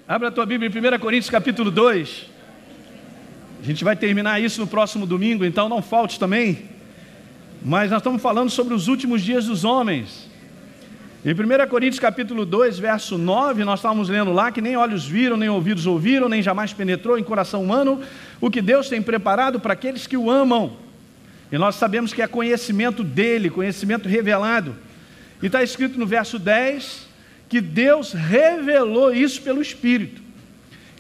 Abra a tua Bíblia em 1 Coríntios capítulo 2. A gente vai terminar isso no próximo domingo, então não falte também. Mas nós estamos falando sobre os últimos dias dos homens. Em 1 Coríntios capítulo 2, verso 9, nós estávamos lendo lá que nem olhos viram, nem ouvidos ouviram, nem jamais penetrou em coração humano o que Deus tem preparado para aqueles que o amam. E nós sabemos que é conhecimento dele, conhecimento revelado. E está escrito no verso 10 que Deus revelou isso pelo Espírito.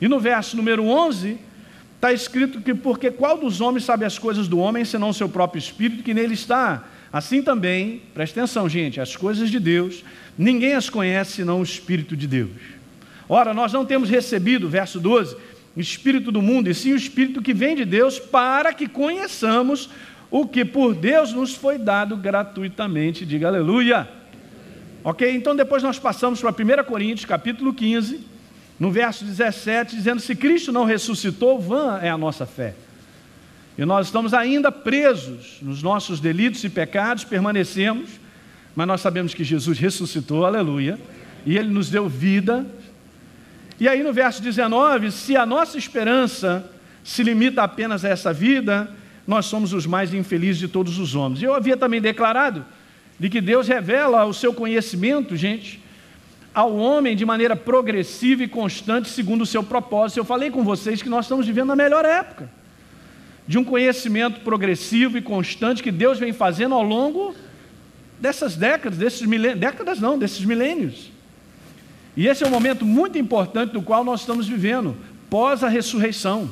E no verso número 11 está escrito que porque qual dos homens sabe as coisas do homem senão o seu próprio Espírito que nele está? Assim também, presta atenção gente, as coisas de Deus, ninguém as conhece senão o Espírito de Deus. Ora, nós não temos recebido, verso 12, o Espírito do mundo, e sim o Espírito que vem de Deus para que conheçamos o que por Deus nos foi dado gratuitamente. Diga aleluia. Ok? Então depois nós passamos para 1 Coríntios capítulo 15, no verso 17, dizendo: se Cristo não ressuscitou, vã é a nossa fé. E nós estamos ainda presos nos nossos delitos e pecados, permanecemos, mas nós sabemos que Jesus ressuscitou, aleluia, e Ele nos deu vida. E aí no verso 19, se a nossa esperança se limita apenas a essa vida, nós somos os mais infelizes de todos os homens. E eu havia também declarado de que Deus revela o seu conhecimento, gente, ao homem de maneira progressiva e constante, segundo o seu propósito. Eu falei com vocês que nós estamos vivendo a melhor época de um conhecimento progressivo e constante que Deus vem fazendo ao longo dessas décadas, desses milênios. E esse é um momento muito importante do qual nós estamos vivendo, pós a ressurreição.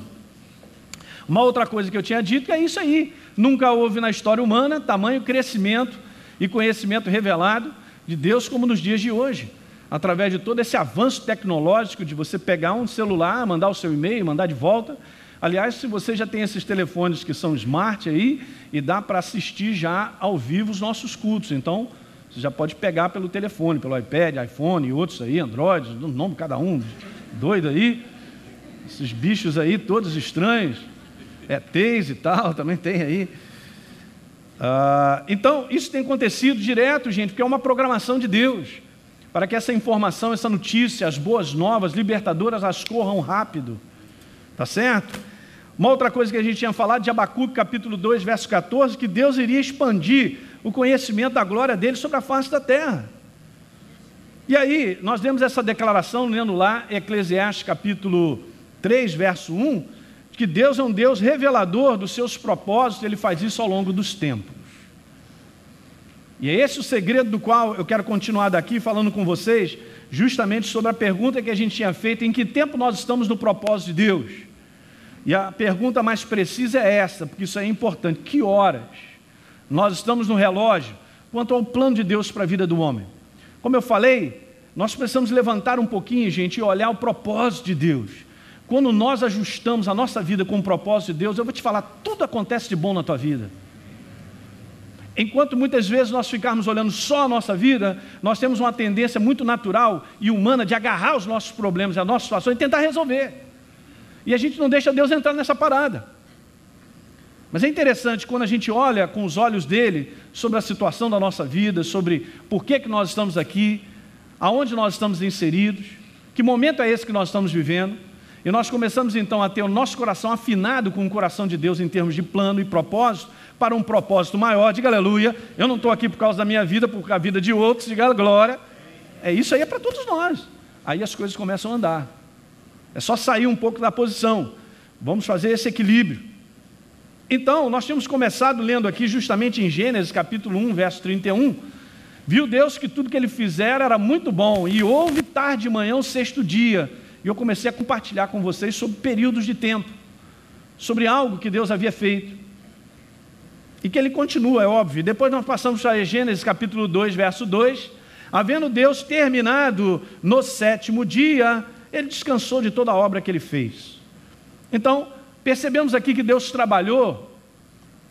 Uma outra coisa que eu tinha dito é isso aí: nunca houve na história humana tamanho crescimento e conhecimento revelado de Deus como nos dias de hoje, através de todo esse avanço tecnológico de você pegar um celular, mandar o seu e-mail, mandar de volta. Aliás, se você já tem esses telefones que são smart aí, e dá para assistir já ao vivo os nossos cultos, então você já pode pegar pelo telefone, pelo iPad, iPhone e outros aí, Android, o nome de cada um, doido aí, esses bichos aí todos estranhos, ETs e tal, também tem aí. Então, isso tem acontecido direto, gente, porque é uma programação de Deus, para que essa informação, essa notícia, as boas novas, libertadoras, as corram rápido, tá certo? Uma outra coisa que a gente tinha falado de Abacuque, capítulo 2, verso 14, que Deus iria expandir o conhecimento da glória dele sobre a face da terra. E aí, nós demos essa declaração, lendo lá, Eclesiastes, capítulo 3, verso 1, que Deus é um Deus revelador dos seus propósitos, Ele faz isso ao longo dos tempos. E é esse o segredo do qual eu quero continuar daqui falando com vocês, justamente sobre a pergunta que a gente tinha feito: em que tempo nós estamos no propósito de Deus? E a pergunta mais precisa é essa, porque isso é importante: que horas nós estamos no relógio quanto ao plano de Deus para a vida do homem? Como eu falei, nós precisamos levantar um pouquinho, gente, e olhar o propósito de Deus. Quando nós ajustamos a nossa vida com o propósito de Deus, eu vou te falar, tudo acontece de bom na tua vida. Enquanto muitas vezes nós ficarmos olhando só a nossa vida, nós temos uma tendência muito natural e humana de agarrar os nossos problemas, a nossa situação e tentar resolver. E a gente não deixa Deus entrar nessa parada. Mas é interessante quando a gente olha com os olhos dele sobre a situação da nossa vida, sobre por que nós estamos aqui, aonde nós estamos inseridos, que momento é esse que nós estamos vivendo. E nós começamos então a ter o nosso coração afinado com o coração de Deus em termos de plano e propósito, para um propósito maior. Diga aleluia. Eu não estou aqui por causa da minha vida, por causa da vida de outros. Diga glória. É isso aí, é para todos nós. Aí as coisas começam a andar. É só sair um pouco da posição. Vamos fazer esse equilíbrio. Então, nós tínhamos começado lendo aqui justamente em Gênesis capítulo 1, verso 31. Viu Deus que tudo que Ele fizera era muito bom, e houve tarde e manhã o sexto dia. E eu comecei a compartilhar com vocês sobre períodos de tempo, sobre algo que Deus havia feito, e que Ele continua, é óbvio. Depois nós passamos para Gênesis capítulo 2, verso 2, havendo Deus terminado no sétimo dia, Ele descansou de toda a obra que Ele fez. Então, percebemos aqui que Deus trabalhou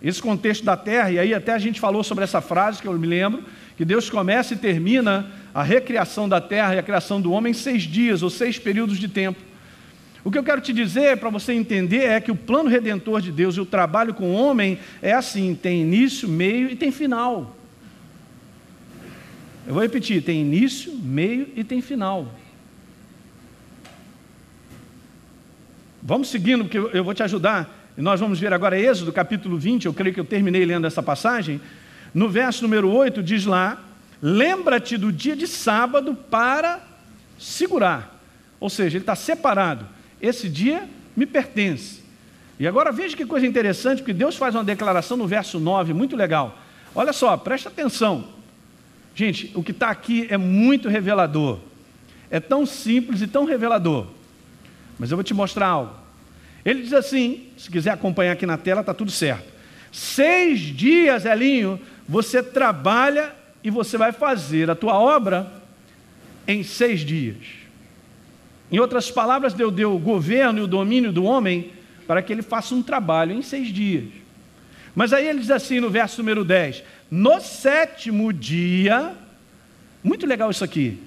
esse contexto da terra, e aí até a gente falou sobre essa frase, que eu me lembro, que Deus começa e termina a recriação da terra e a criação do homem em 6 dias, ou 6 períodos de tempo. O que eu quero te dizer, para você entender, é que o plano redentor de Deus e o trabalho com o homem é assim: tem início, meio e tem final. Eu vou repetir: tem início, meio e tem final. Vamos seguindo, porque eu vou te ajudar. E nós vamos ver agora Êxodo, capítulo 20, eu creio que eu terminei lendo essa passagem. No verso número 8 diz lá: lembra-te do dia de sábado para segurar. Ou seja, ele está separado. Esse dia me pertence. E agora veja que coisa interessante, porque Deus faz uma declaração no verso 9, muito legal. Olha só, presta atenção. Gente, o que está aqui é muito revelador. É tão simples e tão revelador. Mas eu vou te mostrar algo. Ele diz assim, se quiser acompanhar aqui na tela, está tudo certo. 6 dias, Elinho, você trabalha e você vai fazer a tua obra em 6 dias. Em outras palavras, Deus deu o governo e o domínio do homem para que ele faça um trabalho em 6 dias. Mas aí ele diz assim no verso número 10, no 7º dia, muito legal isso aqui,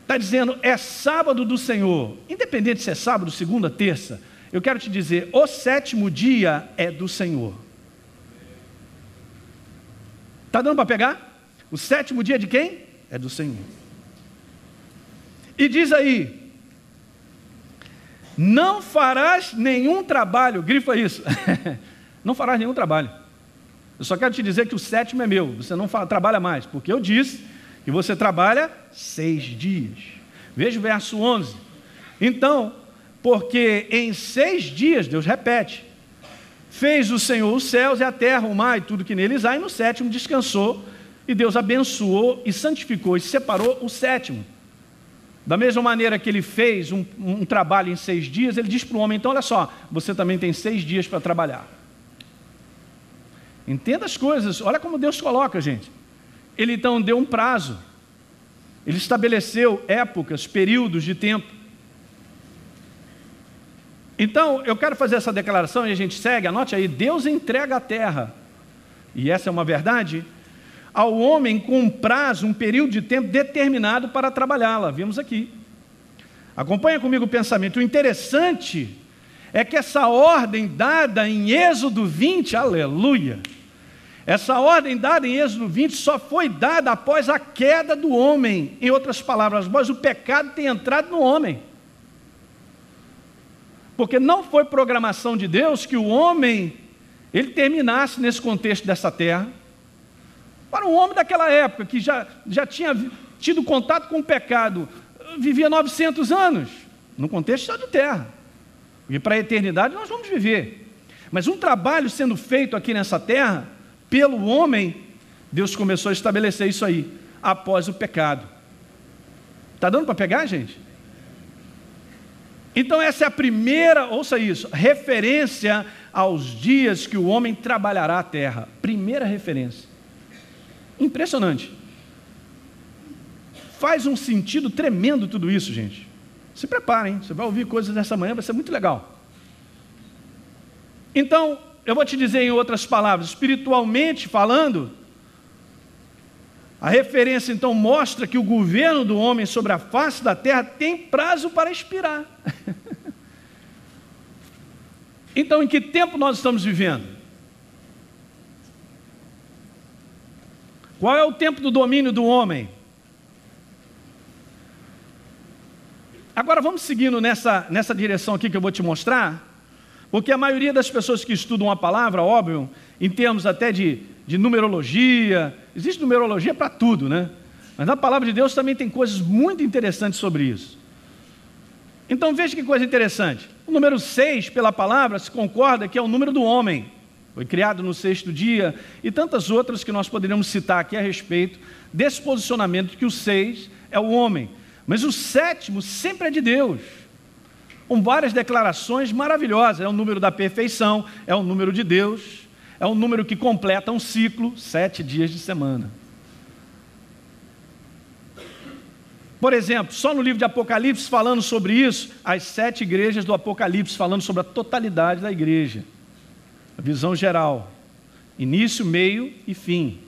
está dizendo, é sábado do Senhor, independente se é sábado, segunda, terça, eu quero te dizer, o 7º dia é do Senhor. Está dando para pegar? O 7º dia de quem? É do Senhor. E diz aí, não farás nenhum trabalho, grifa isso, não farás nenhum trabalho. Eu só quero te dizer que o 7º é meu, você não trabalha mais, porque eu disse que você trabalha 6 dias. Veja o verso 11. Então, porque em 6 dias, Deus repete, fez o Senhor os céus e a terra, o mar e tudo que neles há, e no 7º descansou, e Deus abençoou e santificou e separou o 7º. Da mesma maneira que ele fez um trabalho em 6 dias, ele diz para o homem, então olha só, você também tem 6 dias para trabalhar. Entenda as coisas, olha como Deus coloca, gente. Ele então deu um prazo, ele estabeleceu épocas, períodos de tempo. Então, eu quero fazer essa declaração e a gente segue, anote aí, Deus entrega a terra, e essa é uma verdade, ao homem com um prazo, um período de tempo determinado para trabalhá-la, vimos aqui. Acompanha comigo o pensamento, o interessante é que essa ordem dada em Êxodo 20, aleluia, essa ordem dada em Êxodo 20 só foi dada após a queda do homem, em outras palavras, após o pecado ter entrado no homem. Porque não foi programação de Deus que o homem, ele terminasse nesse contexto dessa terra. Para um homem daquela época, que já tinha tido contato com o pecado, vivia 900 anos, no contexto só de terra. E para a eternidade nós vamos viver. Mas um trabalho sendo feito aqui nessa terra, pelo homem, Deus começou a estabelecer isso aí, após o pecado. Está dando para pegar, gente? Então essa é a primeira, ouça isso, referência aos dias que o homem trabalhará a terra. Primeira referência. Impressionante. Faz um sentido tremendo tudo isso, gente. Se preparem, você vai ouvir coisas dessa manhã, vai ser muito legal. Então, eu vou te dizer em outras palavras, espiritualmente falando, a referência então mostra que o governo do homem sobre a face da terra tem prazo para expirar. Então, em que tempo nós estamos vivendo? Qual é o tempo do domínio do homem? Agora vamos seguindo nessa direção aqui que eu vou te mostrar, porque a maioria das pessoas que estudam a palavra, óbvio, em termos até de numerologia, existe numerologia para tudo, né? Mas na palavra de Deus também tem coisas muito interessantes sobre isso. Então veja que coisa interessante. O número 6, pela palavra, se concorda que é o número do homem. Foi criado no 6º dia, e tantas outras que nós poderíamos citar aqui a respeito desse posicionamento de que o 6 é o homem. Mas o 7º sempre é de Deus. Com várias declarações maravilhosas. É o número da perfeição, é o número de Deus, é um número que completa um ciclo, 7 dias de semana. Por exemplo, só no livro de Apocalipse, falando sobre isso, as 7 igrejas do Apocalipse, falando sobre a totalidade da igreja. A visão geral, início, meio e fim.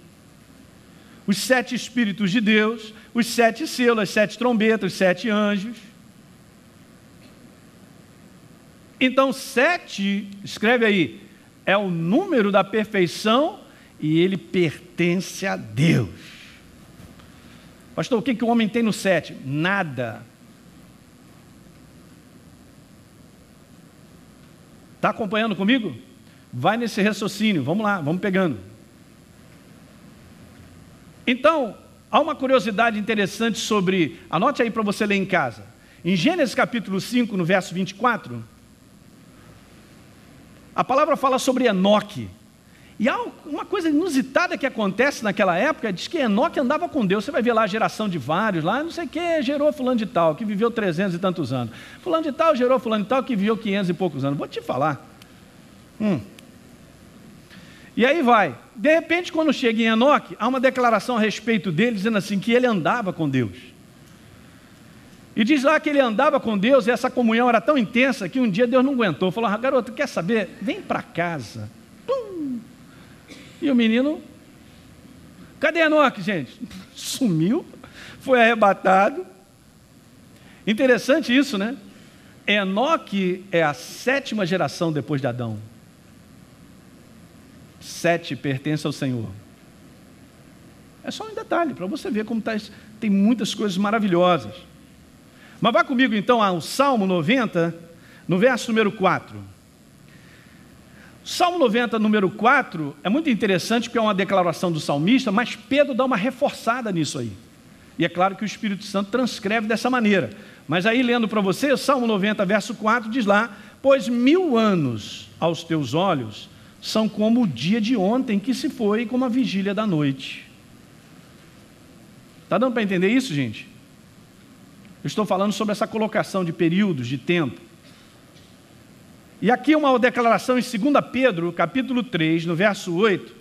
Os 7 Espíritos de Deus, os 7 selos, as 7 trombetas, os 7 anjos. Então 7, escreve aí, é o número da perfeição e ele pertence a Deus. Pastor, o que o homem tem no 7? Nada. Está acompanhando comigo? Vai nesse raciocínio, vamos lá, vamos pegando. Então, há uma curiosidade interessante sobre, anote aí para você ler em casa. Em Gênesis capítulo 5, no verso 24, a palavra fala sobre Enoque. E há uma coisa inusitada que acontece naquela época, diz que Enoque andava com Deus. Você vai ver lá a geração de vários, lá não sei o que, gerou fulano de tal, que viveu 300 e tantos anos. Fulano de tal gerou fulano de tal, que viveu 500 e poucos anos. Vou te falar. E aí vai. De repente, quando chega em Enoque, há uma declaração a respeito dele, dizendo assim, que ele andava com Deus. E diz lá que ele andava com Deus, e essa comunhão era tão intensa, que um dia Deus não aguentou. Falou, garoto, quer saber? Vem para casa. E o menino, cadê Enoque, gente? Sumiu, foi arrebatado. Interessante isso, né? Enoque é a 7ª geração depois de Adão. 7 pertence ao Senhor. É só um detalhe, para você ver como tem muitas coisas maravilhosas. Mas vá comigo então ao Salmo 90, no verso número 4. Salmo 90, número 4, é muito interessante porque é uma declaração do salmista, mas Pedro dá uma reforçada nisso aí. E é claro que o Espírito Santo transcreve dessa maneira. Mas aí, lendo para você, Salmo 90, verso 4, diz lá, pois 1000 anos aos teus olhos são como o dia de ontem que se foi, como a vigília da noite. Está dando para entender isso, gente? Eu estou falando sobre essa colocação de períodos, de tempo. E aqui uma declaração em 2 Pedro, capítulo 3, no verso 8,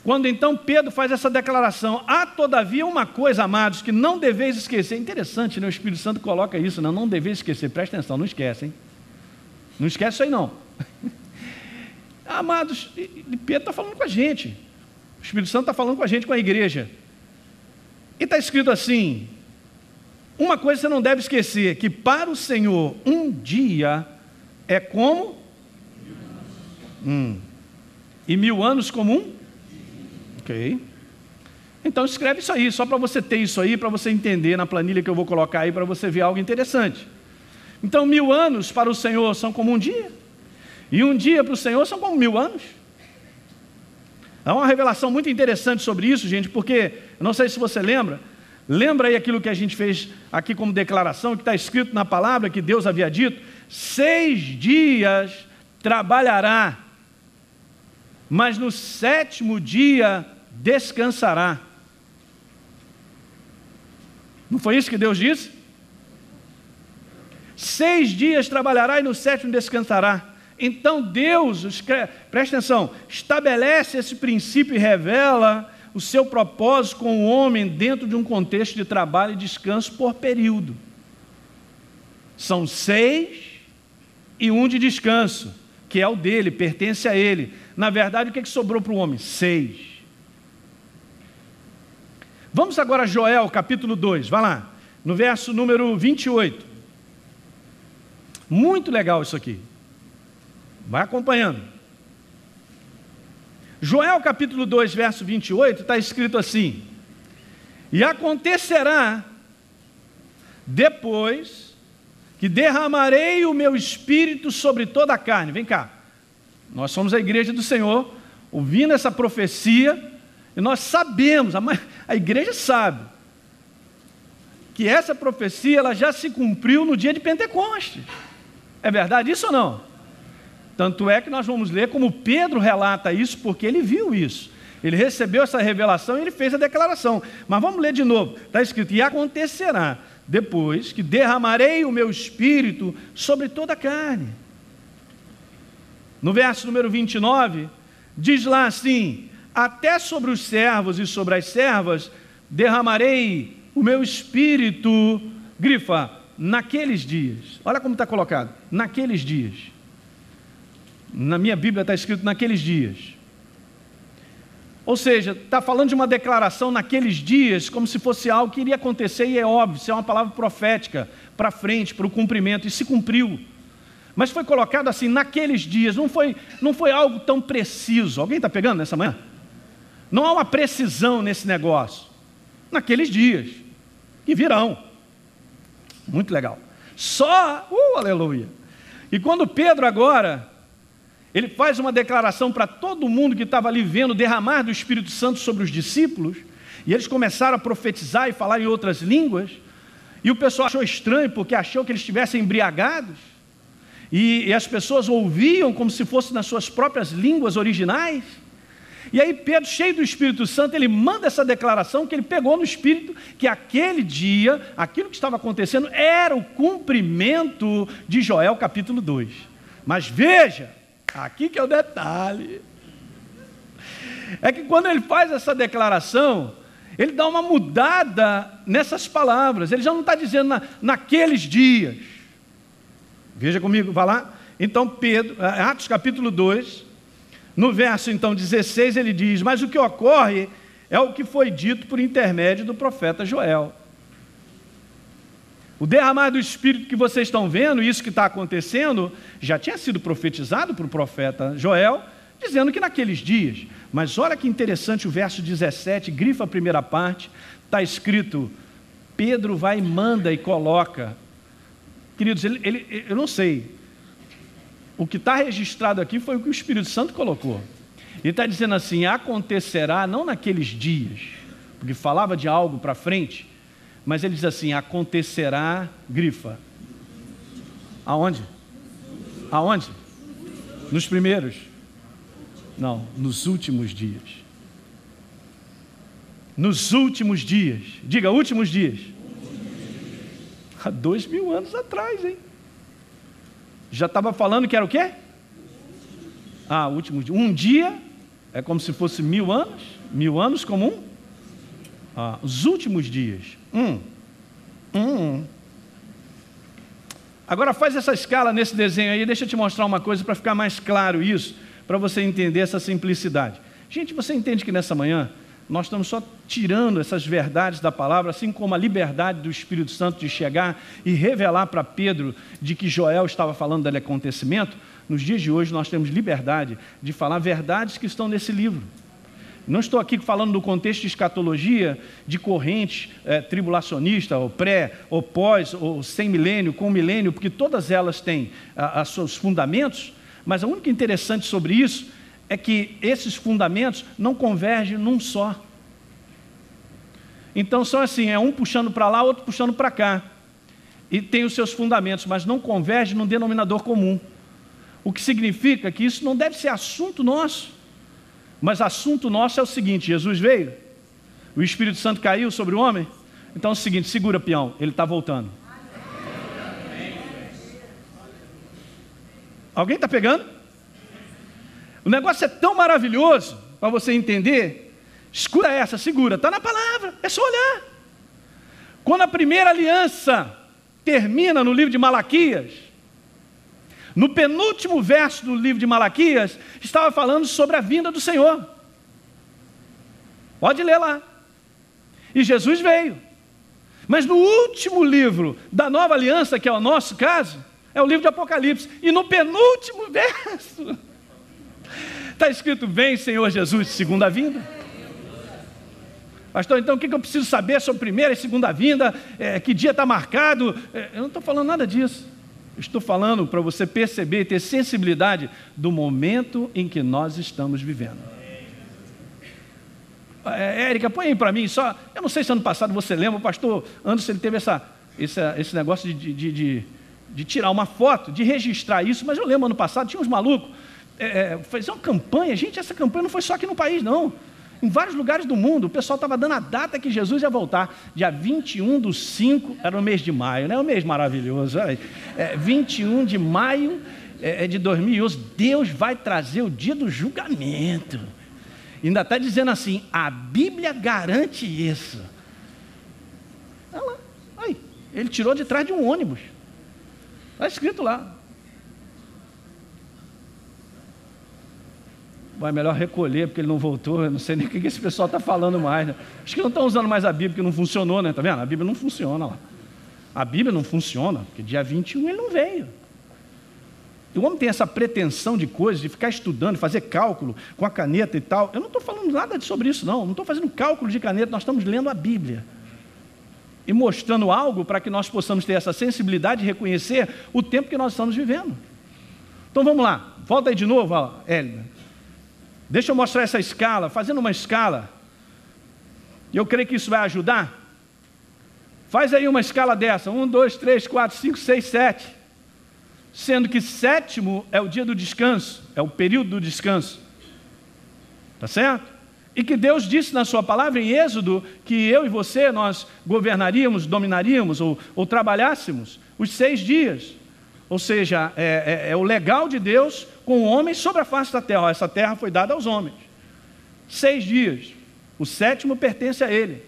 quando então Pedro faz essa declaração, há todavia uma coisa, amados, que não deveis esquecer. Interessante, né? O Espírito Santo coloca isso, não deveis esquecer, presta atenção, não esquece, hein? Não esquece isso aí não. Amados, Pedro está falando com a gente, o Espírito Santo está falando com a gente, com a igreja, e está escrito assim, uma coisa você não deve esquecer, que para o Senhor um dia é como? E 1000 anos como um? Ok. Então escreve isso aí, só para você ter isso aí, para você entender na planilha que eu vou colocar aí, para você ver algo interessante. Então 1000 anos para o Senhor são como um dia, e um dia para o Senhor são como 1000 anos. Há uma revelação muito interessante sobre isso, gente, porque, eu não sei se você lembra aí aquilo que a gente fez aqui como declaração, que está escrito na palavra, que Deus havia dito, 6 dias trabalhará, mas no 7º dia descansará. Não foi isso que Deus disse? 6 dias trabalhará e no 7º descansará. Então Deus, presta atenção, estabelece esse princípio e revela o seu propósito com o homem dentro de um contexto de trabalho e descanso por período. São 6 e 1 de descanso, que é o dele, pertence a ele. Na verdade, o que sobrou para o homem? 6. Vamos agora a Joel, capítulo 2, vai lá, no verso número 28. Muito legal isso aqui. Vai acompanhando. Joel capítulo 2, verso 28, está escrito assim, e acontecerá depois que derramarei o meu espírito sobre toda a carne. Vem cá, nós somos a igreja do Senhor, ouvindo essa profecia, e nós sabemos, a igreja sabe, que essa profecia ela já se cumpriu no dia de Pentecostes. É verdade isso ou não? Tanto é que nós vamos ler como Pedro relata isso, porque ele viu isso. Ele recebeu essa revelação e ele fez a declaração. Mas vamos ler de novo. Está escrito, e acontecerá depois que derramarei o meu espírito sobre toda a carne. No verso número 29, diz lá assim, até sobre os servos e sobre as servas derramarei o meu espírito, grifa, naqueles dias. Olha como está colocado, naqueles dias. Na minha Bíblia está escrito naqueles dias. Ou seja, está falando de uma declaração naqueles dias, como se fosse algo que iria acontecer, e é óbvio, isso é uma palavra profética, para frente, para o cumprimento, e se cumpriu. Mas foi colocado assim, naqueles dias, não foi algo tão preciso. Alguém está pegando nessa manhã? Não há uma precisão nesse negócio. Naqueles dias, que virão. Muito legal. Aleluia. E quando Pedro agora, ele faz uma declaração para todo mundo que estava ali vendo o derramar do Espírito Santo sobre os discípulos, e eles começaram a profetizar e falar em outras línguas, e o pessoal achou estranho, porque achou que eles estivessem embriagados, e as pessoas ouviam como se fosse nas suas próprias línguas originais. E aí Pedro, cheio do Espírito Santo, ele manda essa declaração que ele pegou no Espírito, que aquele dia, aquilo que estava acontecendo, era o cumprimento de Joel capítulo 2. Mas veja, aqui que é o detalhe, é que quando ele faz essa declaração, ele dá uma mudada nessas palavras, ele já não está dizendo naqueles dias. Veja comigo, vai lá. Então Pedro, Atos capítulo 2, no verso então 16 ele diz: mas o que ocorre é o que foi dito por intermédio do profeta Joel. O derramar do Espírito que vocês estão vendo, isso que está acontecendo, já tinha sido profetizado por o profeta Joel, dizendo que naqueles dias. Mas olha que interessante o verso 17, grifa a primeira parte, está escrito, Pedro vai e manda e coloca. Queridos, eu não sei, o que está registrado aqui foi o que o Espírito Santo colocou. Ele está dizendo assim, acontecerá, não naqueles dias, porque falava de algo para frente, mas ele diz assim, acontecerá, grifa. Aonde? Aonde? Nos primeiros? Não, nos últimos dias. Nos últimos dias. Diga, últimos dias. Há 2000 anos atrás, hein? Já estava falando que era o quê? Último dia. Um dia é como se fosse 1000 anos. 1000 anos como um? Os últimos dias. Agora faz essa escala nesse desenho aí. Deixa eu te mostrar uma coisa para ficar mais claro isso, para você entender essa simplicidade. Gente, você entende que nessa manhã nós estamos só tirando essas verdades da palavra, assim como a liberdade do Espírito Santo de chegar e revelar para Pedro de que Joel estava falando daquele acontecimento. Nos dias de hoje nós temos liberdade de falar verdades que estão nesse livro. Não estou aqui falando do contexto de escatologia, de corrente tribulacionista, ou pré, ou pós, ou sem milênio, com milênio, porque todas elas têm os seus fundamentos, mas o único interessante sobre isso é que esses fundamentos não convergem num só. Então são assim, um puxando para lá, outro puxando para cá. E tem os seus fundamentos, mas não convergem num denominador comum. O que significa que isso não deve ser assunto nosso. Mas assunto nosso é o seguinte, Jesus veio, o Espírito Santo caiu sobre o homem, então é o seguinte, segura peão, ele está voltando. Alguém está pegando? O negócio é tão maravilhoso, para você entender, escura essa, segura, está na palavra, é só olhar. Quando a primeira aliança termina no livro de Malaquias, no penúltimo verso do livro de Malaquias, estava falando sobre a vinda do Senhor. Pode ler lá. E Jesus veio. Mas no último livro da nova aliança, que é o nosso caso, é o livro de Apocalipse. E no penúltimo verso, está escrito, vem Senhor Jesus, segunda vinda. Pastor, então o que eu preciso saber sobre primeira e segunda vinda? Que dia está marcado? Eu não estou falando nada disso. Estou falando para você perceber e ter sensibilidade do momento em que nós estamos vivendo. Érica, põe aí para mim só. Eu não sei se ano passado você lembra, o pastor Anderson ele teve esse negócio de tirar uma foto, de registrar isso, mas eu lembro ano passado, tinha uns malucos, fazer uma campanha. Gente, essa campanha não foi só aqui no país, não. Em vários lugares do mundo, o pessoal estava dando a data que Jesus ia voltar. Dia 21/5, era o mês de maio, né? Um mês maravilhoso. 21 de maio de 2011, Deus vai trazer o dia do julgamento. Ainda está dizendo assim, a Bíblia garante isso. Olha lá, aí, ele tirou de trás de um ônibus. Está escrito lá. Vai melhor recolher, porque ele não voltou. Eu não sei nem o que esse pessoal está falando mais, né? Acho que não estão usando mais a Bíblia, porque não funcionou, né? Está vendo? A Bíblia não funciona lá. A Bíblia não funciona, porque dia 21 ele não veio. E o homem tem essa pretensão de coisas, de ficar estudando, fazer cálculo com a caneta e tal. Eu não estou falando nada sobre isso, não. Não estou fazendo cálculo de caneta, nós estamos lendo a Bíblia. E mostrando algo para que nós possamos ter essa sensibilidade de reconhecer o tempo que nós estamos vivendo. Então vamos lá, volta aí de novo, Hélida. Deixa eu mostrar essa escala, fazendo uma escala. E eu creio que isso vai ajudar. Faz aí uma escala dessa, 1, 2, 3, 4, 5, 6, 7. Sendo que sétimo é o dia do descanso, é o período do descanso. Tá certo? E que Deus disse na sua palavra em Êxodo, que eu e você, nós governaríamos, dominaríamos ou trabalhássemos os 6 dias. Ou seja, é o legal de Deus com o homem sobre a face da terra. Essa terra foi dada aos homens. 6 dias. O 7º pertence a ele.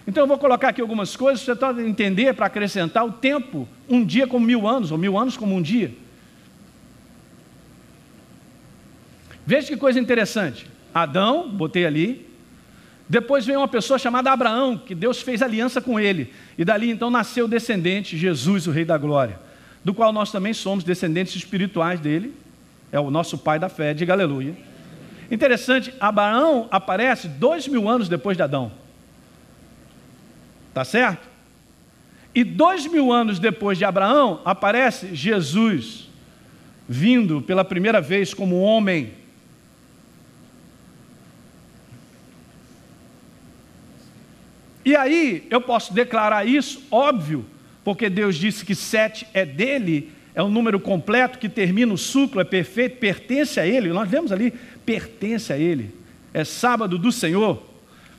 Então eu vou colocar aqui algumas coisas para você tentar entender, para acrescentar o tempo, um dia como 1000 anos, ou 1000 anos como um dia. Veja que coisa interessante. Adão, botei ali. Depois veio uma pessoa chamada Abraão, que Deus fez aliança com ele. E dali então nasceu o descendente, Jesus, o Rei da Glória, do qual nós também somos descendentes espirituais dele. É o nosso pai da fé, diga aleluia. Interessante, Abraão aparece 2000 anos depois de Adão. Tá certo? E 2000 anos depois de Abraão, aparece Jesus, vindo pela primeira vez como homem. E aí, eu posso declarar isso, óbvio, porque Deus disse que 7 é dele, é um número completo, que termina o ciclo, é perfeito, pertence a ele. Nós vemos ali, pertence a ele. É sábado do Senhor.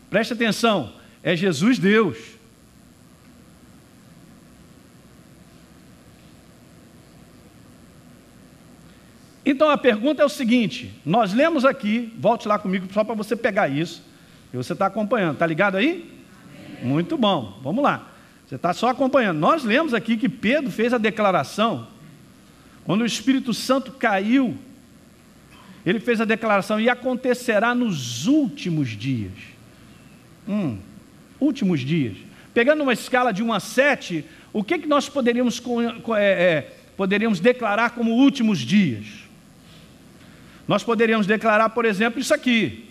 Preste atenção, é Jesus Deus. Então a pergunta é o seguinte, nós lemos aqui, volte lá comigo só para você pegar isso, e você está acompanhando, está ligado aí? Amém. Muito bom, vamos lá, você está só acompanhando. Nós lemos aqui que Pedro fez a declaração, quando o Espírito Santo caiu, ele fez a declaração, e acontecerá nos últimos dias. Últimos dias. Pegando uma escala de 1 a 7, o que nós poderíamos declarar como últimos dias? Nós poderíamos declarar, por exemplo, isso aqui,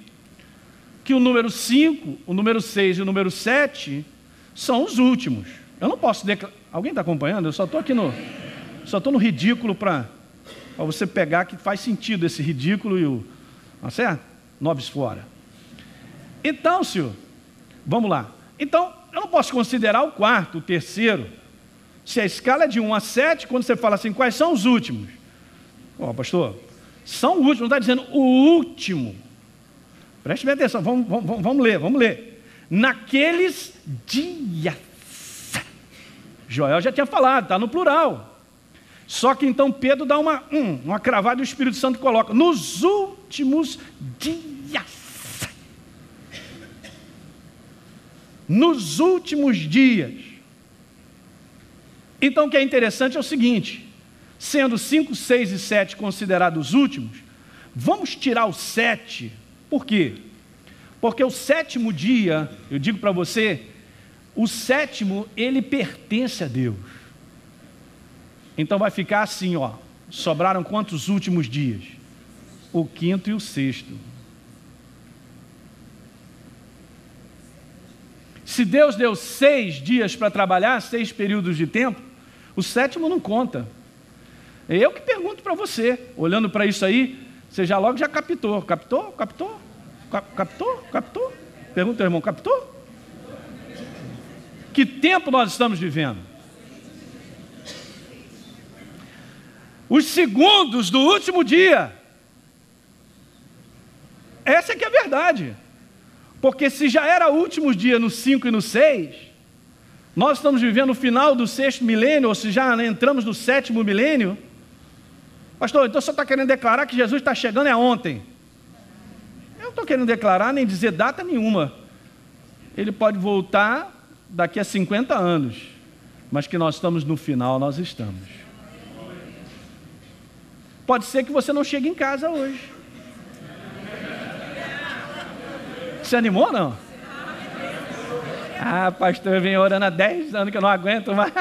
que o número 5, o número 6 e o número 7 são os últimos. Eu não posso declarar... Alguém está acompanhando? Eu só estou aqui no ridículo para você pegar que faz sentido esse ridículo e o... Tá certo? Nobres fora. Então, senhor, vamos lá. Então, eu não posso considerar o 4º, o 3º. Se a escala é de 1 a 7, quando você fala assim, quais são os últimos? Pastor, são últimos, não está dizendo o último. Preste bem atenção, vamos ler. Naqueles dias. Joel já tinha falado, está no plural. Só que então Pedro dá uma cravada e o Espírito Santo coloca, nos últimos dias. Nos últimos dias. Então o que é interessante é o seguinte, sendo 5, 6 e 7 considerados os últimos, vamos tirar o 7, por quê? Porque o 7º dia, eu digo para você, o 7º, ele pertence a Deus. Então vai ficar assim, sobraram quantos últimos dias? O 5º e o 6º. Se Deus deu 6 dias para trabalhar, 6 períodos de tempo, o 7º não conta. É eu que pergunto para você, olhando para isso aí, você já logo captou. Captou? Pergunta ao irmão, captou? Que tempo nós estamos vivendo? Os segundos do último dia. Essa é que é a verdade. Porque se já era o último dia no 5 e no 6, nós estamos vivendo o final do 6º milênio, ou se já entramos no 7º milênio. Pastor, então você está querendo declarar que Jesus está chegando ontem? Eu não estou querendo declarar nem dizer data nenhuma. Ele pode voltar daqui a 50 anos, mas que nós estamos no final, nós estamos. Pode ser que você não chegue em casa hoje. Se animou ou não? Pastor, eu venho orando há 10 anos que eu não aguento mais.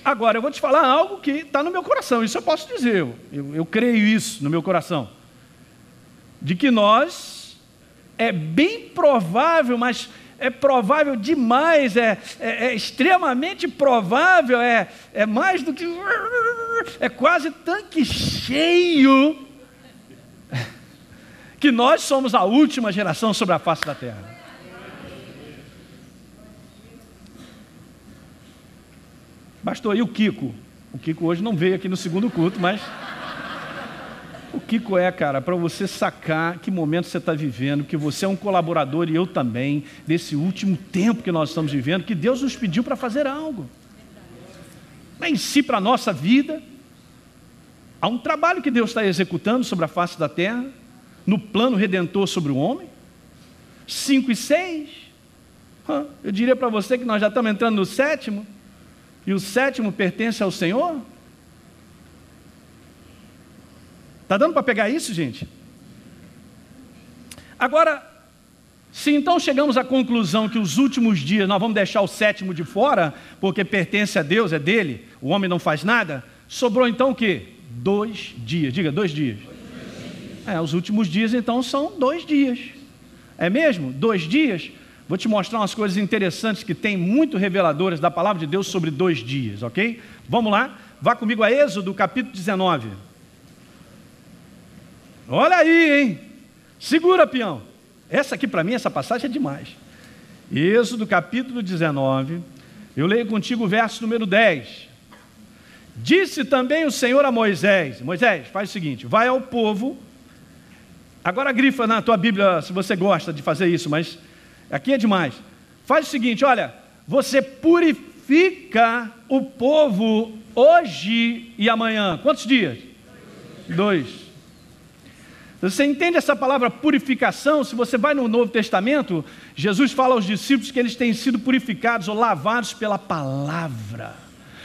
Agora, eu vou te falar algo que está no meu coração, isso eu posso dizer, eu creio isso no meu coração, de que nós, é bem provável, mas é provável demais, é extremamente provável, é mais do que... é quase tanque cheio que nós somos a última geração sobre a face da terra. Pastor, e o Kiko? O Kiko hoje não veio aqui no segundo culto, mas... o Kiko cara, para você sacar que momento você está vivendo, que você é um colaborador e eu também, desse último tempo que nós estamos vivendo, que Deus nos pediu para fazer algo. Em si, para a nossa vida, há um trabalho que Deus está executando sobre a face da terra, no plano redentor sobre o homem. 5 e 6. Eu diria para você que nós já estamos entrando no 7º, e o 7º pertence ao Senhor. Está dando para pegar isso, gente? Agora, se então chegamos à conclusão que os últimos dias nós vamos deixar o 7º de fora, porque pertence a Deus, é dele, o homem não faz nada, sobrou então o quê? 2 dias, diga 2 dias. Os últimos dias então são 2 dias. É mesmo? 2 dias? Vou te mostrar umas coisas interessantes que tem muito reveladoras da palavra de Deus sobre 2 dias, ok? Vamos lá, vá comigo a Êxodo, capítulo 19. Olha aí, hein? Segura, peão. Essa aqui para mim, essa passagem é demais. Êxodo, capítulo 19. Eu leio contigo o verso número 10. Disse também o Senhor a Moisés: Moisés, faz o seguinte, vai ao povo. Agora grifa na tua Bíblia se você gosta de fazer isso, mas aqui é demais. Faz o seguinte, olha, você purifica o povo hoje e amanhã. Quantos dias? 2. Você entende essa palavra purificação? Se você vai no Novo Testamento, Jesus fala aos discípulos que eles têm sido purificados ou lavados pela palavra.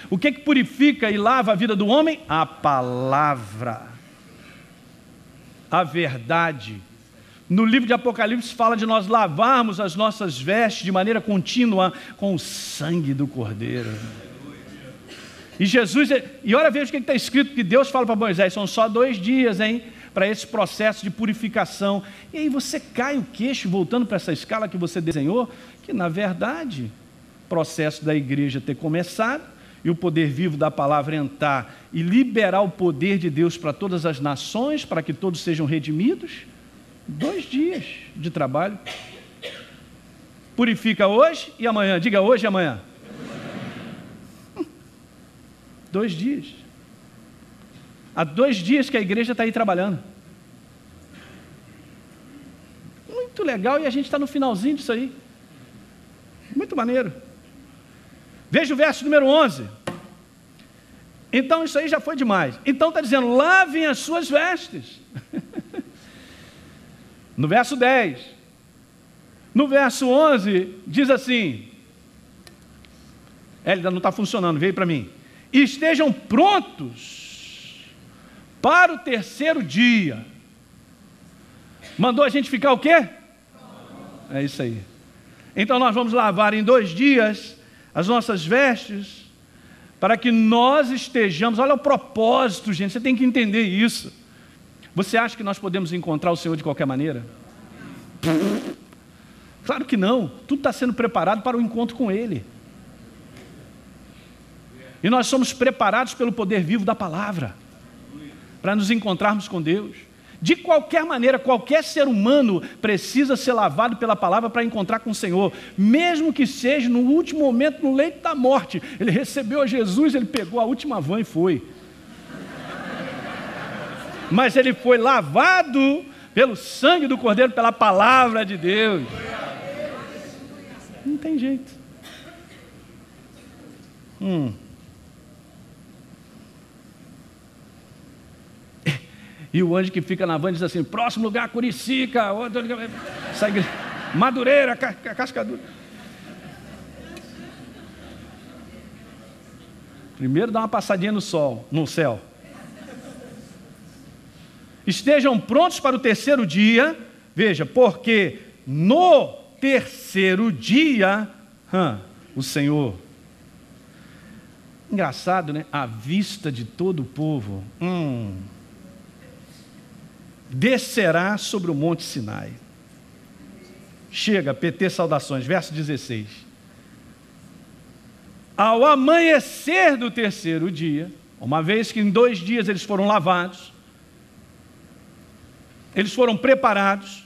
O que purifica e lava a vida do homem? A palavra, a verdade. No livro de Apocalipse fala de nós lavarmos as nossas vestes de maneira contínua com o sangue do Cordeiro. E Jesus, e olha, veja o que está escrito, que Deus fala para Moisés, são só 2 dias, hein, para esse processo de purificação. E aí você cai o queixo, voltando para essa escala que você desenhou, que na verdade, o processo da igreja ter começado, e o poder vivo da palavra entrar, e liberar o poder de Deus para todas as nações, para que todos sejam redimidos, 2 dias de trabalho. Purifica hoje e amanhã, diga hoje e amanhã. 2 dias. Há 2 dias que a igreja está aí trabalhando. Muito legal, e a gente está no finalzinho disso aí. Muito maneiro. Veja o verso número 11. Então isso aí já foi demais. Então está dizendo, lavem as suas vestes. No verso 10. No verso 11, diz assim, ainda não está funcionando, veio para mim. E estejam prontos para o 3º dia. Mandou a gente ficar o quê? É isso aí. Então nós vamos lavar em 2 dias as nossas vestes, para que nós estejamos, olha o propósito, gente, você tem que entender isso. Você acha que nós podemos encontrar o Senhor de qualquer maneira? Claro que não, tudo está sendo preparado para o encontro com Ele. E nós somos preparados pelo poder vivo da palavra, para nos encontrarmos com Deus. De qualquer maneira, qualquer ser humano precisa ser lavado pela palavra para encontrar com o Senhor, mesmo que seja no último momento, no leito da morte. Ele recebeu a Jesus, ele pegou a última van e foi. Mas ele foi lavado pelo sangue do Cordeiro, pela palavra de Deus. Não tem jeito. E o anjo que fica na van diz assim, próximo lugar, Curicica, Madureira, Cascadura. Primeiro dá uma passadinha no céu. Estejam prontos para o 3º dia, veja, porque no 3º dia, o Senhor, engraçado, né? À vista de todo o povo, descerá sobre o monte Sinai. Chega, PT saudações, verso 16. Ao amanhecer do terceiro dia, uma vez que em 2 dias eles foram lavados, eles foram preparados,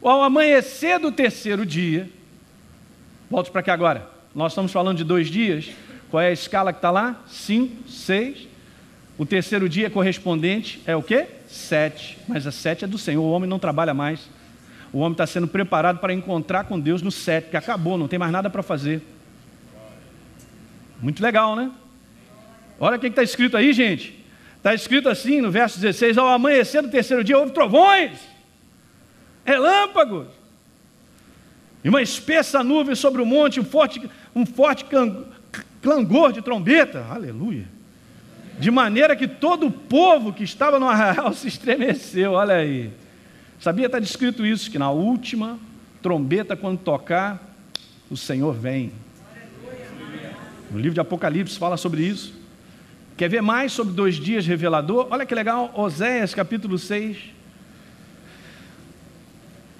ao amanhecer do terceiro dia, volte para cá agora, nós estamos falando de 2 dias, qual é a escala que está lá? 5, 6, o terceiro dia correspondente é o quê? 7, mas a 7 é do Senhor, o homem não trabalha mais, o homem está sendo preparado para encontrar com Deus no 7, que acabou, não tem mais nada para fazer. Muito legal, né? Olha o que está escrito aí, gente. Está escrito assim no verso 16: ao amanhecer do terceiro dia houve trovões, relâmpagos, e uma espessa nuvem sobre o monte, um forte clangor de trombeta, aleluia, de maneira que todo o povo que estava no arraial se estremeceu. Olha aí, sabia, está descrito isso, que na última trombeta, quando tocar, o Senhor vem. No livro de Apocalipse fala sobre isso. Quer ver mais sobre 2 dias revelador? Olha que legal, Oséias capítulo 6.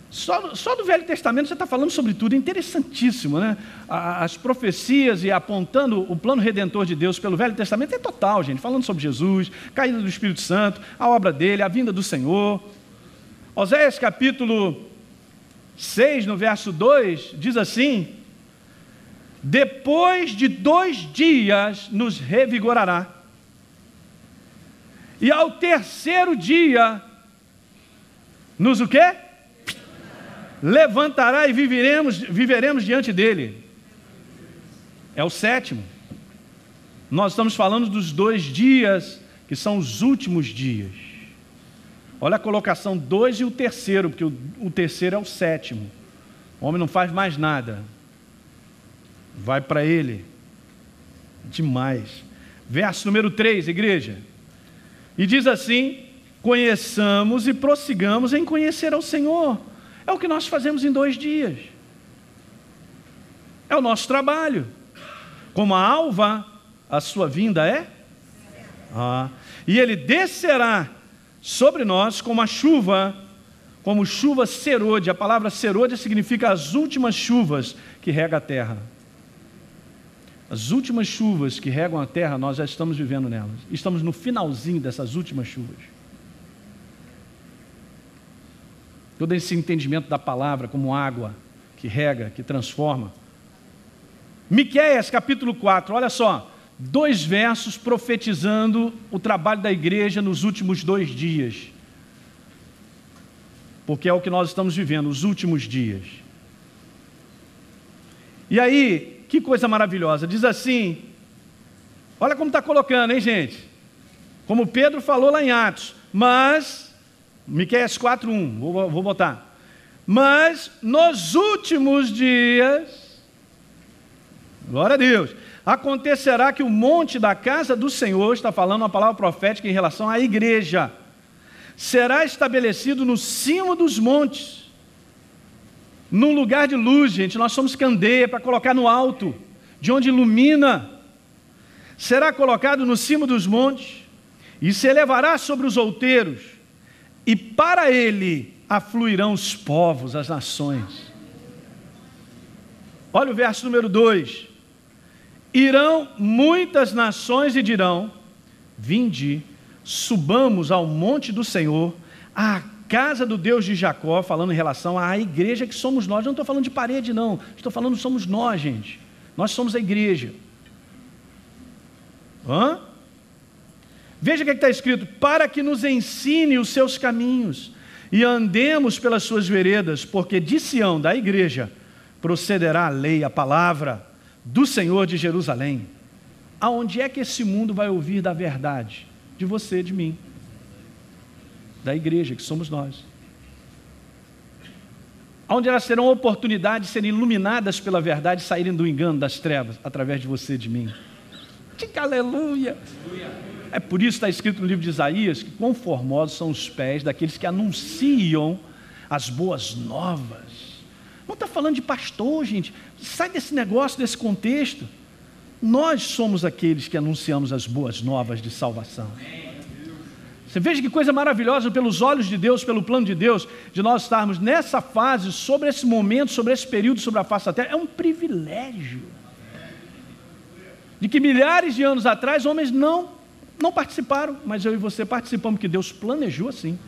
Só do Velho Testamento você está falando sobre tudo, é interessantíssimo, né? As profecias e apontando o plano redentor de Deus pelo Velho Testamento é total, gente, falando sobre Jesus, caída do Espírito Santo, a obra dele, a vinda do Senhor. Oséias capítulo 6, no verso 2, diz assim: depois de 2 dias nos revigorará, e ao terceiro dia nos o quê? Levantará e viveremos diante dele. É o 7º. Nós estamos falando dos 2 dias que são os últimos dias. Olha a colocação 2 e o terceiro, porque o terceiro é o 7º. O homem não faz mais nada, vai para ele. Demais. Verso número 3, igreja. E diz assim: conheçamos e prossigamos em conhecer ao Senhor. É o que nós fazemos em 2 dias. É o nosso trabalho. Como a alva, a sua vinda é? E ele descerá sobre nós como a chuva, como chuva serôdia. A palavra serôdia significa as últimas chuvas que regam a terra. As últimas chuvas que regam a terra, nós já estamos vivendo nelas. Estamos no finalzinho dessas últimas chuvas. Todo esse entendimento da palavra como água que rega, que transforma. Miqueias capítulo 4, olha só, 2 versos profetizando o trabalho da igreja nos últimos 2 dias. Porque é o que nós estamos vivendo, os últimos dias. E aí, que coisa maravilhosa, diz assim, olha como está colocando, hein, gente? Como Pedro falou lá em Atos, mas... Miqueias 4:1, vou botar. Mas nos últimos dias, glória a Deus, acontecerá que o monte da casa do Senhor, está falando uma palavra profética em relação à igreja, será estabelecido no cimo dos montes, num lugar de luz, gente. Nós somos candeia para colocar no alto, de onde ilumina. Será colocado no cimo dos montes e se elevará sobre os outeiros. E para ele afluirão os povos, as nações. Olha o verso número 2. Irão muitas nações e dirão: vinde, subamos ao monte do Senhor, à casa do Deus de Jacó, falando em relação à igreja que somos nós. Não estou falando de parede, não. Estou falando que somos nós, gente. Nós somos a igreja. Veja o que está escrito: para que nos ensine os seus caminhos e andemos pelas suas veredas, porque de Sião, da igreja, procederá a lei, a palavra do Senhor de Jerusalém. Aonde é que esse mundo vai ouvir da verdade? De você, de mim, da igreja, que somos nós. Onde elas terão oportunidade de serem iluminadas pela verdade e saírem do engano, das trevas, através de você, de mim. Aleluia! É por isso que está escrito no livro de Isaías que quão formosos são os pés daqueles que anunciam as boas novas. Não está falando de pastor, gente. Sai desse negócio, desse contexto. Nós somos aqueles que anunciamos as boas novas de salvação. Você veja que coisa maravilhosa pelos olhos de Deus, pelo plano de Deus, de nós estarmos nessa fase, sobre esse momento, sobre esse período, sobre a face da terra. É um privilégio. De que milhares de anos atrás, homens não participaram, mas eu e você participamos, que Deus planejou assim.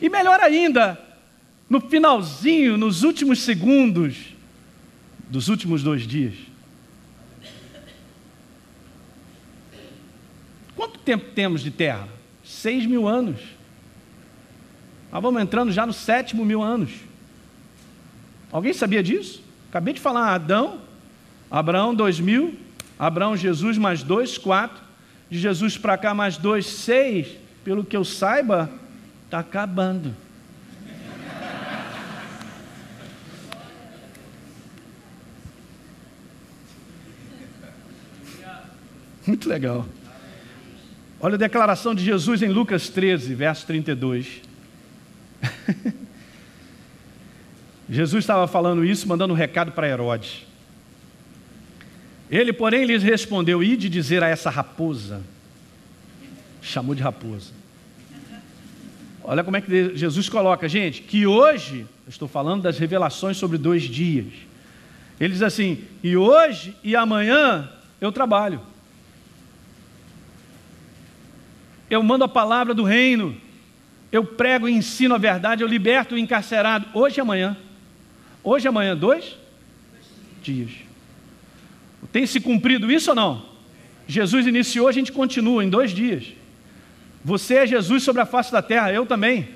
E melhor ainda, no finalzinho, nos últimos segundos dos últimos 2 dias. Quanto tempo temos de terra? 6.000 anos. Nós vamos entrando já no 7.000 anos. Alguém sabia disso? Acabei de falar, Abraão 2.000, Abraão, Jesus mais 2, 4, de Jesus para cá mais 2, 6, pelo que eu saiba, está acabando. Muito legal. Olha a declaração de Jesus em Lucas 13, verso 32. Jesus estava falando isso, mandando um recado para Herodes. Ele, porém, lhes respondeu: ide dizer a essa raposa. Chamou de raposa. Olha como é que Jesus coloca, gente, que hoje, eu estou falando das revelações sobre 2 dias. Ele diz assim: e hoje e amanhã eu trabalho. Eu mando a palavra do reino, eu prego e ensino a verdade, eu liberto o encarcerado, hoje e amanhã. Hoje e amanhã, 2 dias. Tem se cumprido isso ou não? Jesus iniciou, a gente continua em 2 dias. Você é Jesus sobre a face da terra, eu também.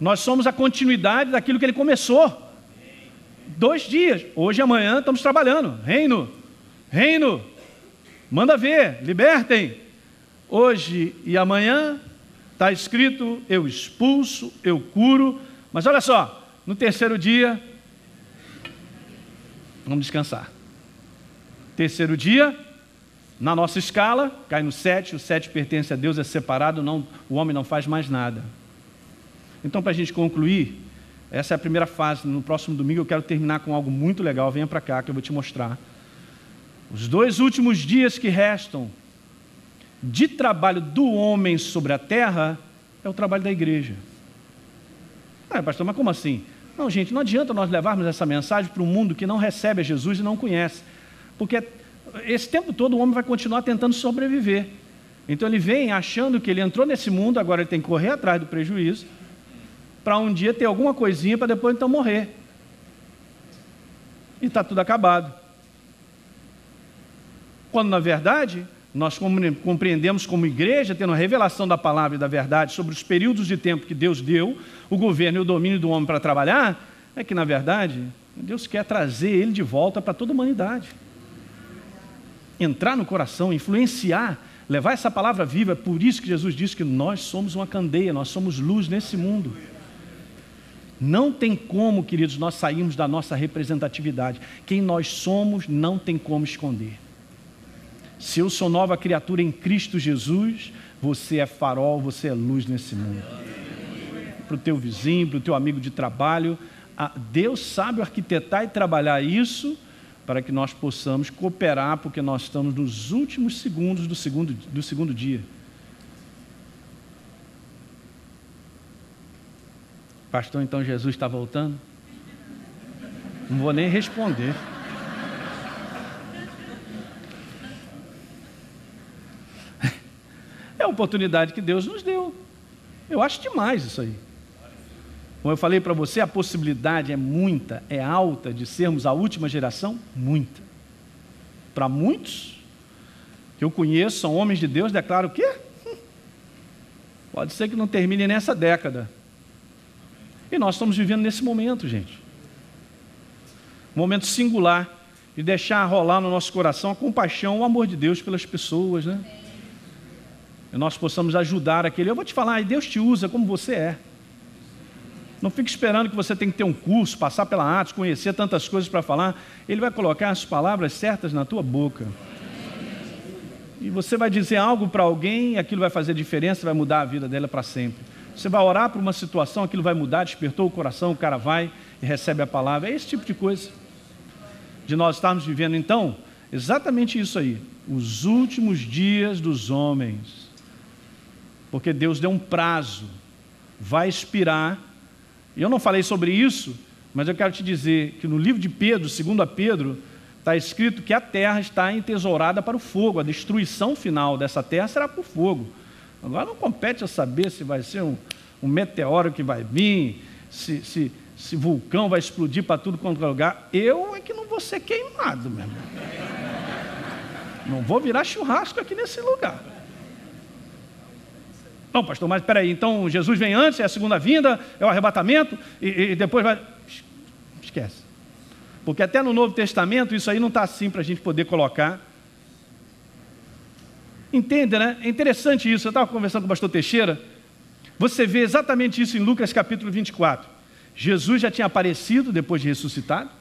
Nós somos a continuidade daquilo que Ele começou. 2 dias, hoje e amanhã estamos trabalhando. Reino, manda ver, libertem. Hoje e amanhã, está escrito, eu expulso, eu curo, mas olha só, no 3º dia, vamos descansar. 3º dia, na nossa escala, cai no 7, o 7 pertence a Deus, é separado, o homem não faz mais nada. Então, para a gente concluir, essa é a primeira fase. No próximo domingo eu quero terminar com algo muito legal, venha para cá que eu vou te mostrar. Os 2 últimos dias que restam de trabalho do homem sobre a terra é o trabalho da igreja. Pastor, mas como assim? Não, gente, não adianta nós levarmos essa mensagem para um mundo que não recebe a Jesus e não conhece, porque esse tempo todo o homem vai continuar tentando sobreviver. Então ele vem achando que ele entrou nesse mundo, agora ele tem que correr atrás do prejuízo, para um dia ter alguma coisinha para depois então morrer. E está tudo acabado. Quando na verdade nós compreendemos como igreja, tendo a revelação da palavra e da verdade sobre os períodos de tempo que Deus deu, o governo e o domínio do homem para trabalhar, é que na verdade Deus quer trazer ele de volta para toda a humanidade. Entrar no coração, influenciar, levar essa palavra viva. É por isso que Jesus disse que nós somos uma candeia, nós somos luz nesse mundo. Não tem como, queridos, nós sairmos da nossa representatividade. Quem nós somos não tem como esconder. Se eu sou nova criatura em Cristo Jesus, você é farol, você é luz nesse mundo. Para o teu vizinho, para o teu amigo de trabalho, Deus sabe arquitetar e trabalhar isso para que nós possamos cooperar, porque nós estamos nos últimos segundos do segundo dia. Pastor, então Jesus está voltando? Não vou nem responder. É a oportunidade que Deus nos deu. Eu acho demais isso aí. Como eu falei para você, a possibilidade é muita, é alta de sermos a última geração? Muita. Para muitos que eu conheço, são homens de Deus, declaro o quê? Pode ser que não termine nessa década. E nós estamos vivendo nesse momento, gente. Um momento singular de deixar rolar no nosso coração a compaixão, o amor de Deus pelas pessoas, né? E nós possamos ajudar aquele. Eu vou te falar, e Deus te usa como você é. Não fique esperando que você tem que ter um curso, passar pela Atos, conhecer tantas coisas para falar. Ele vai colocar as palavras certas na tua boca. E você vai dizer algo para alguém, e aquilo vai fazer diferença, vai mudar a vida dela para sempre. Você vai orar por uma situação, aquilo vai mudar, despertou o coração, o cara vai e recebe a palavra. É esse tipo de coisa. De nós estarmos vivendo, então, exatamente isso aí. Os últimos dias dos homens. porque Deus deu um prazo, vai expirar. E eu não falei sobre isso, mas eu quero te dizer que no livro de Pedro, 2 Pedro, está escrito que a terra está entesourada para o fogo, a destruição final dessa terra será por fogo. Agora não compete a saber se vai ser um meteoro que vai vir, se vulcão vai explodir para tudo quanto é lugar. Eu é que não vou ser queimado, meu irmão. Não vou virar churrasco aqui nesse lugar. Não, pastor, mas espera aí, então Jesus vem antes, é a segunda vinda, é o arrebatamento, e depois vai... Esquece. Porque até no Novo Testamento isso aí não está assim para a gente poder colocar. Entende, né? É interessante isso. Eu estava conversando com o pastor Teixeira. Você vê exatamente isso em Lucas capítulo 24. Jesus já tinha aparecido depois de ressuscitado.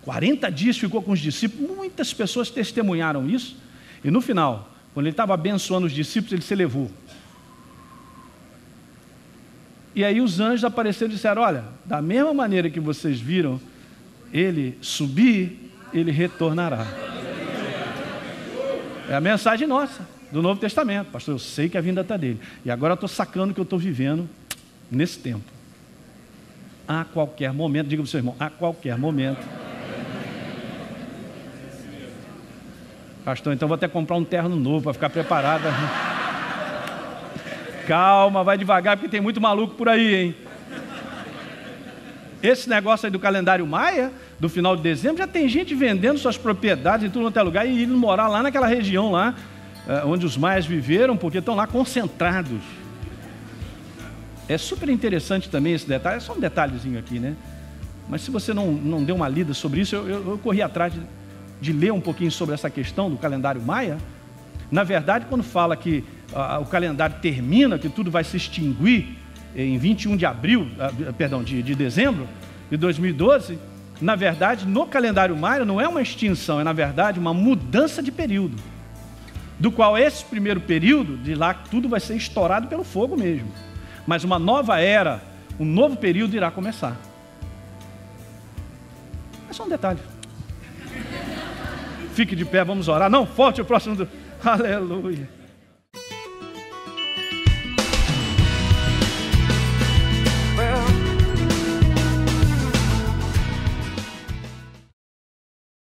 40 dias ficou com os discípulos. Muitas pessoas testemunharam isso. E no final, quando ele estava abençoando os discípulos, ele se elevou. E aí os anjos apareceram e disseram: olha, da mesma maneira que vocês viram ele subir, ele retornará. É a mensagem nossa, do Novo Testamento. Pastor, eu sei que a vinda está dele. E agora eu estou sacando que eu estou vivendo nesse tempo. A qualquer momento, diga para o seu irmão, a qualquer momento. Pastor, então vou até comprar um terno novo para ficar preparado. Calma, vai devagar, porque tem muito maluco por aí, hein? Esse negócio aí do calendário maia, do final de dezembro, já tem gente vendendo suas propriedades em tudo quanto é lugar e indo morar lá naquela região lá, onde os maias viveram, porque estão lá concentrados. É super interessante também esse detalhe, é só um detalhezinho aqui, né? Mas se você não deu uma lida sobre isso, eu corri atrás de ler um pouquinho sobre essa questão do calendário maia. Na verdade, quando fala que o calendário termina, que tudo vai se extinguir em 21 de dezembro de 2012, na verdade, no calendário maia não é uma extinção, é na verdade uma mudança de período, do qual esse primeiro período, de lá tudo vai ser estourado pelo fogo mesmo, mas uma nova era, um novo período irá começar. É só um detalhe. Fique de pé, vamos orar. Não, forte o próximo. Aleluia.